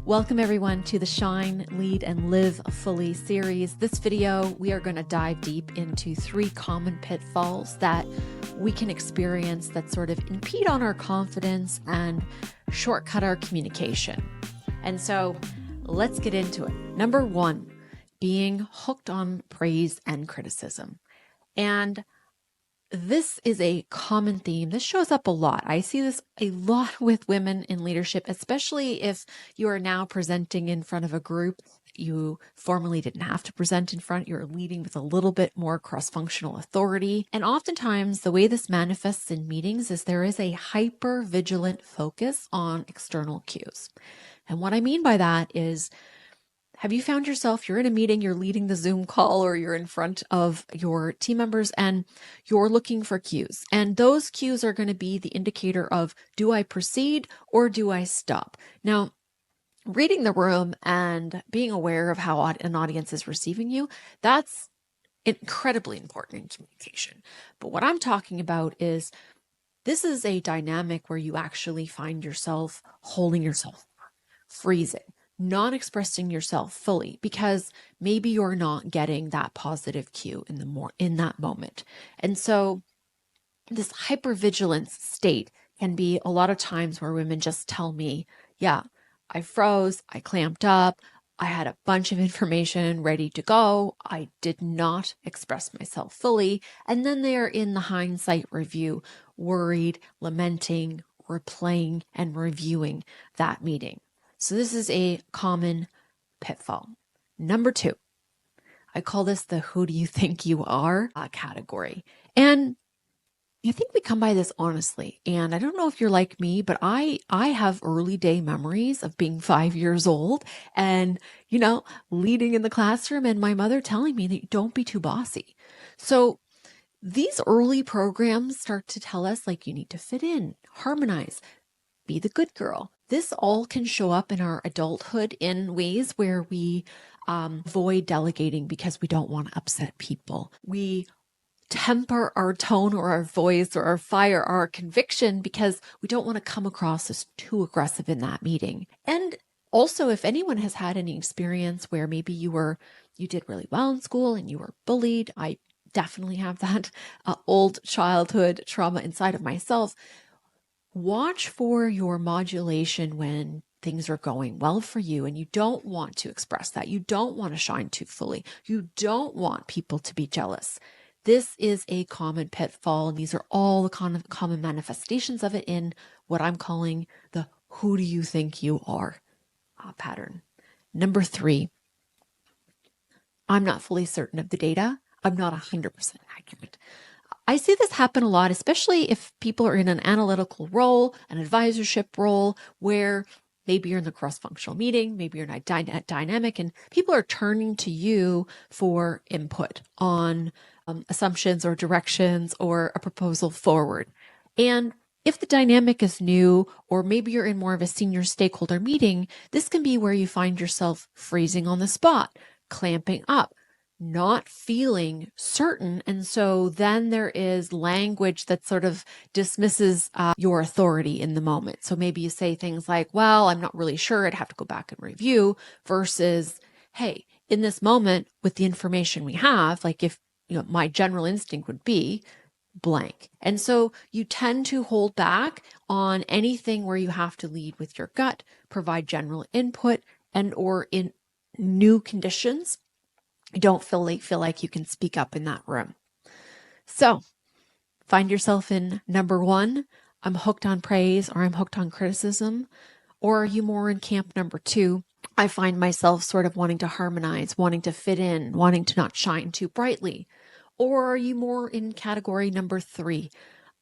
Welcome everyone to the Shine, Lead, and Live Fully series. This video, we are going to dive deep into 3 common pitfalls that we can experience that sort of impede on our confidence and shortcut our communication. And so let's get into it. Number 1, being hooked on praise and criticism. And this is a common theme. This shows up a lot. I see this a lot with women in leadership, especially if you are now presenting in front of a group you formerly didn't have to present in front. You're leading with a little bit more cross-functional authority. And oftentimes the way this manifests in meetings is there is a hyper-vigilant focus on external cues. And what I mean by that is, have you found yourself, you're in a meeting, you're leading the Zoom call, or you're in front of your team members and you're looking for cues. And those cues are going to be the indicator of, do I proceed or do I stop? Now, reading the room and being aware of how an audience is receiving you, that's incredibly important in communication. But what I'm talking about is, this is a dynamic where you actually find yourself holding yourself, freezing, not expressing yourself fully because maybe you're not getting that positive cue in that moment. And so this hypervigilance state can be a lot of times where women just tell me, yeah, I froze, I clamped up, I had a bunch of information ready to go, I did not express myself fully, and then they're in the hindsight review, worried, lamenting, replaying, and reviewing that meeting. So this is a common pitfall. Number 2, I call this the who do you think you are category. And I think we come by this honestly. And I don't know if you're like me, but I have early day memories of being 5 years old and, leading in the classroom and my mother telling me that don't be too bossy. So these early programs start to tell us like you need to fit in, harmonize, be the good girl. This all can show up in our adulthood in ways where we avoid delegating because we don't want to upset people. We temper our tone or our voice or our fire or our conviction because we don't want to come across as too aggressive in that meeting. And also, if anyone has had any experience where maybe you did really well in school and you were bullied, I definitely have that old childhood trauma inside of myself. Watch for your modulation when things are going well for you and you don't want to express that. You don't want to shine too fully. You don't want people to be jealous. This is a common pitfall, and these are all the common manifestations of it in what I'm calling the who do you think you are pattern. Number 3, I'm not fully certain of the data. I'm not 100% accurate. I see this happen a lot, especially if people are in an analytical role, an advisorship role, where maybe you're in the cross-functional meeting, maybe you're in a dynamic, and people are turning to you for input on assumptions or directions or a proposal forward. And if the dynamic is new, or maybe you're in more of a senior stakeholder meeting, this can be where you find yourself freezing on the spot, clamping up, not feeling certain. And so then there is language that sort of dismisses your authority in the moment. So maybe you say things like, well, I'm not really sure, I'd have to go back and review, versus, hey, in this moment with the information we have, like if, my general instinct would be blank. And so you tend to hold back on anything where you have to lead with your gut, provide general input, and or in new conditions, you don't feel like you can speak up in that room. So find yourself in number 1, I'm hooked on praise or I'm hooked on criticism, or are you more in camp number 2? I find myself sort of wanting to harmonize, wanting to fit in, wanting to not shine too brightly. Or are you more in category number 3?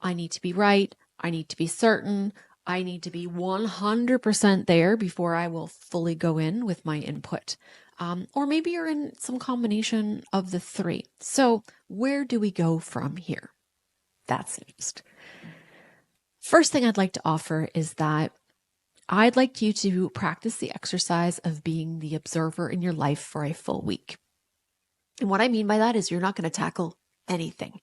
I need to be right. I need to be certain. I need to be 100% there before I will fully go in with my input. Or maybe you're in some combination of the 3. So where do we go from here? That's next. First thing I'd like to offer is that I'd like you to practice the exercise of being the observer in your life for a full week. And what I mean by that is you're not going to tackle anything.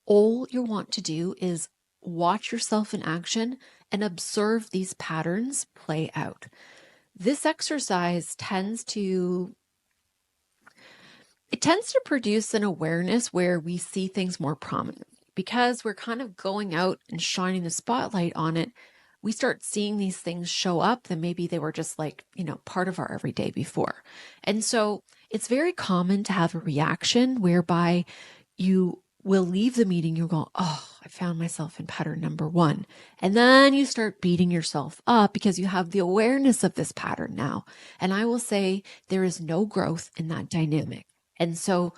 All you want to do is watch yourself in action and observe these patterns play out. this exercise tends to produce an awareness where we see things more prominently. Because we're kind of going out and shining the spotlight on it, we start seeing these things show up that maybe they were just like, part of our everyday before. And so it's very common to have a reaction whereby you will leave the meeting, you'll go, oh, I found myself in pattern number 1. And then you start beating yourself up because you have the awareness of this pattern now. And I will say there is no growth in that dynamic. And so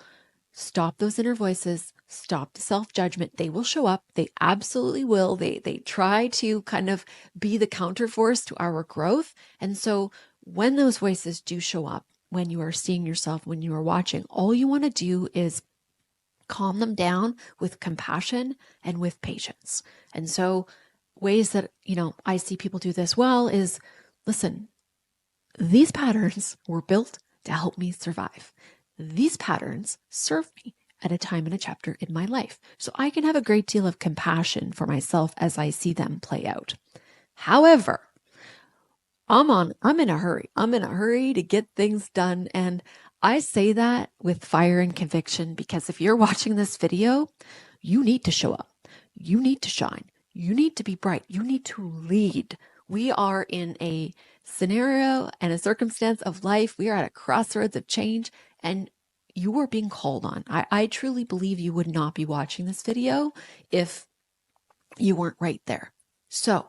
stop those inner voices, stop the self-judgment. They will show up. They absolutely will. They try to kind of be the counterforce to our growth. And so when those voices do show up, when you are seeing yourself, when you are watching, all you want to do is calm them down with compassion and with patience. And so ways that, I see people do this well is, listen, these patterns were built to help me survive. These patterns serve me at a time and a chapter in my life. So I can have a great deal of compassion for myself as I see them play out. However, I'm in a hurry. I'm in a hurry to get things done. And I say that with fire and conviction because if you're watching this video, you need to show up. You need to shine. You need to be bright. You need to lead. We are in a scenario and a circumstance of life. We are at a crossroads of change and you are being called on. I truly believe you would not be watching this video if you weren't right there. So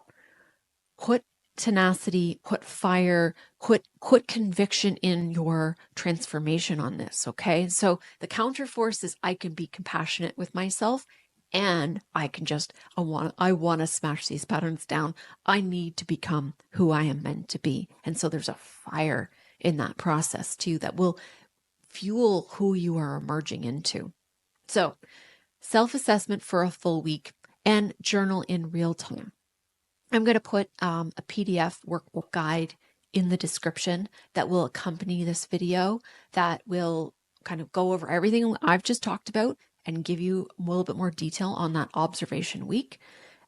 put tenacity, put fire, put conviction in your transformation on this, okay? So the counterforce is I can be compassionate with myself and I can I want to smash these patterns down. I need to become who I am meant to be. And so there's a fire in that process too that will fuel who you are emerging into. So self-assessment for a full week and journal in real time. I'm going to put a PDF workbook guide in the description that will accompany this video that will kind of go over everything I've just talked about and give you a little bit more detail on that observation week.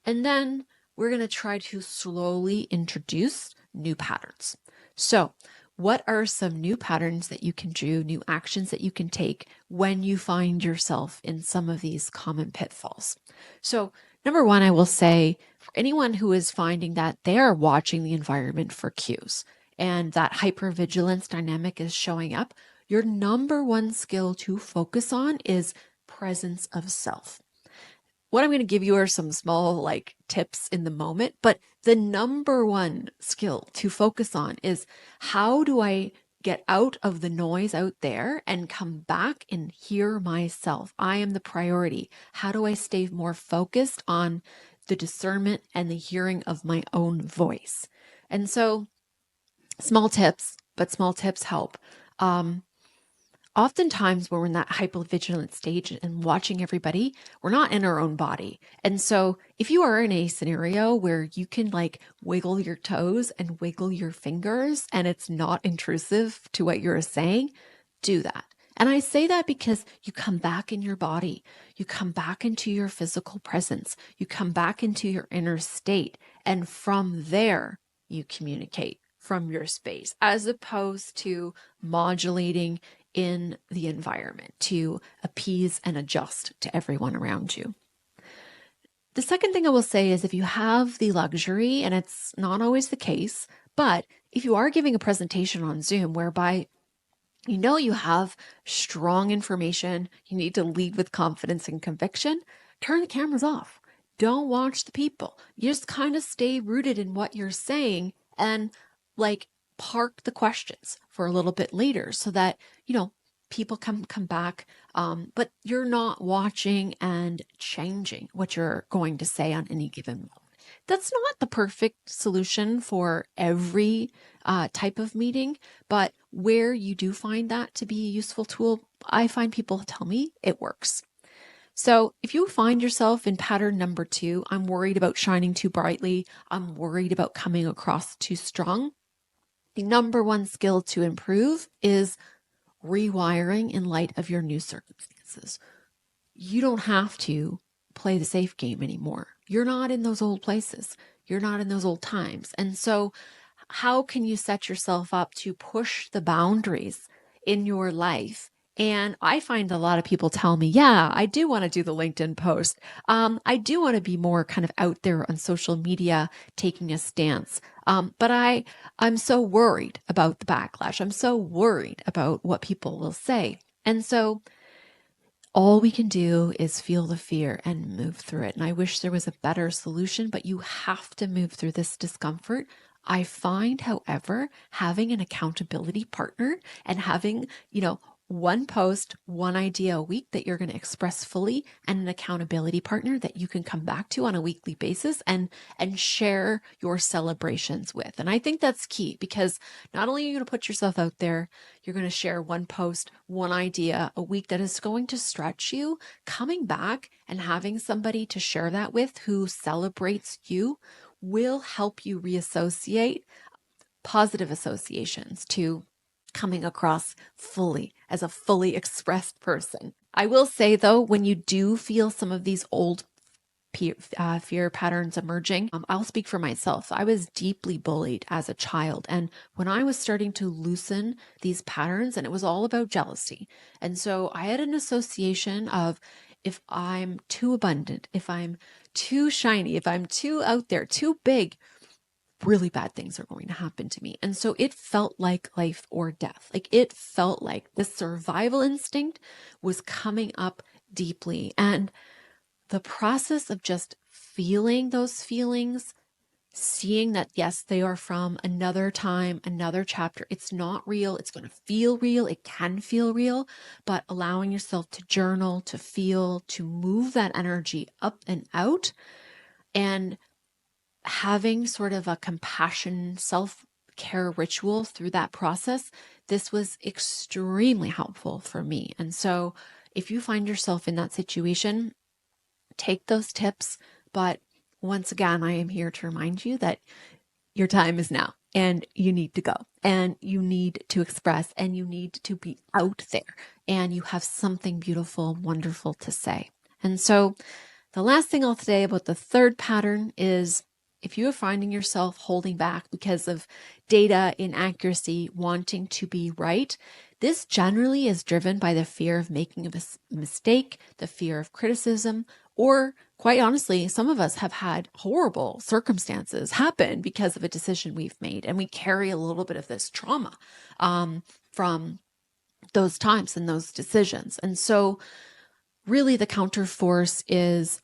And then we're going to try to slowly introduce new patterns. So what are some new patterns that you can do, new actions that you can take when you find yourself in some of these common pitfalls? So number 1, I will say for anyone who is finding that they are watching the environment for cues and that hypervigilance dynamic is showing up, your number 1 skill to focus on is presence of self. What I'm going to give you are some small tips in the moment, but the number 1 skill to focus on is how do I get out of the noise out there and come back and hear myself? I am the priority. How do I stay more focused on the discernment and the hearing of my own voice? And so small tips, but small tips help. Oftentimes when we're in that hypervigilant stage and watching everybody, we're not in our own body. And so if you are in a scenario where you can wiggle your toes and wiggle your fingers and it's not intrusive to what you're saying, do that. And I say that because you come back in your body, you come back into your physical presence, you come back into your inner state, and from there you communicate from your space as opposed to modulating in the environment to appease and adjust to everyone around you. The second thing I will say is if you have the luxury, and it's not always the case, but if you are giving a presentation on Zoom whereby you have strong information, you need to lead with confidence and conviction, turn the cameras off. Don't watch the people. You just kind of stay rooted in what you're saying and park the questions for a little bit later so that, people come back, but you're not watching and changing what you're going to say on any given moment. That's not the perfect solution for every type of meeting, but where you do find that to be a useful tool, I find people tell me it works. So if you find yourself in pattern number 2, I'm worried about shining too brightly, I'm worried about coming across too strong, the number 1 skill to improve is rewiring in light of your new circumstances. You don't have to play the safe game anymore. You're not in those old places. You're not in those old times. And so How can you set yourself up to push the boundaries in your life? And I find a lot of people tell me, yeah, I do want to do the LinkedIn post. I do want to be more kind of out there on social media, taking a stance. But I'm so worried about the backlash. I'm so worried about what people will say. And so all we can do is feel the fear and move through it. And I wish there was a better solution, but you have to move through this discomfort. I find, however, having an accountability partner and having, one post, one idea a week that you're going to express fully, and an accountability partner that you can come back to on a weekly basis and share your celebrations with. And I think that's key, because not only are you going to put yourself out there, you're going to share one post, one idea a week that is going to stretch you. Coming back and having somebody to share that with who celebrates you will help you reassociate positive associations to coming across fully as a fully expressed person. I will say though, when you do feel some of these old fear patterns emerging, I'll speak for myself. I was deeply bullied as a child. And when I was starting to loosen these patterns, and it was all about jealousy. And so I had an association of, if I'm too abundant, if I'm too shiny, if I'm too out there, too big, really bad things are going to happen to me. And so it felt like life or death. Like it felt like the survival instinct was coming up deeply. And the process of just feeling those feelings, seeing that, yes, they are from another time, another chapter. It's not real. It's going to feel real. It can feel real, but allowing yourself to journal, to feel, to move that energy up and out, and having sort of a compassion, self-care ritual through that process, this was extremely helpful for me. And so if you find yourself in that situation, take those tips. But once again, I am here to remind you that your time is now, and you need to go, and you need to express, and you need to be out there, and you have something beautiful, wonderful to say. And so the last thing I'll say about the third pattern is, if you are finding yourself holding back because of data inaccuracy, wanting to be right, this generally is driven by the fear of making a mistake, the fear of criticism, or quite honestly, some of us have had horrible circumstances happen because of a decision we've made, and we carry a little bit of this trauma from those times and those decisions. And so really the counterforce is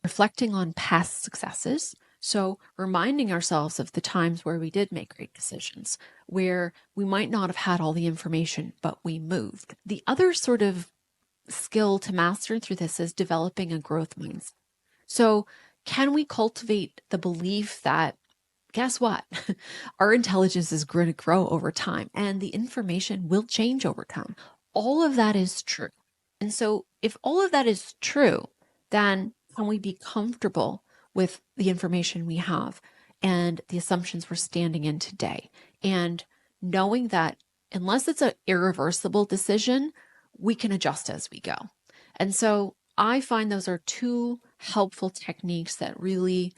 reflecting on past successes. So reminding ourselves of the times where we did make great decisions, where we might not have had all the information, but we moved. The other sort of skill to master through this is developing a growth mindset. So can we cultivate the belief that, guess what? Our intelligence is going to grow over time, and the information will change over time. All of that is true. And so if all of that is true, then can we be comfortable with the information we have and the assumptions we're standing in today, and knowing that unless it's an irreversible decision, we can adjust as we go. And so I find those are two helpful techniques that really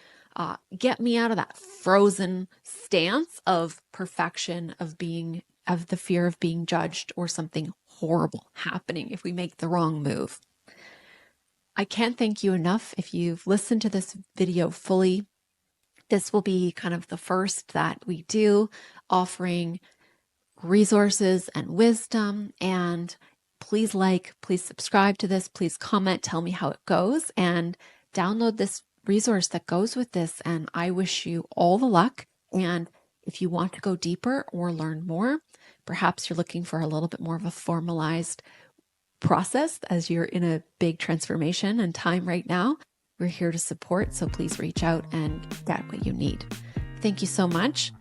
get me out of that frozen stance of perfection, of the fear of being judged or something horrible happening if we make the wrong move. I can't thank you enough if you've listened to this video fully. This will be kind of the first that we do, offering resources and wisdom. And please please subscribe to this, please comment, tell me how it goes, and download this resource that goes with this. And I wish you all the luck. And if you want to go deeper or learn more, perhaps you're looking for a little bit more of a formalized process as you're in a big transformation and time right now, we're here to support. So please reach out and get what you need. Thank you so much.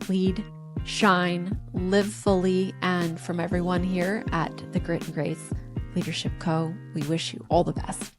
Lead, shine, live fully. And from everyone here at the Grit and Grace Leadership Co., we wish you all the best.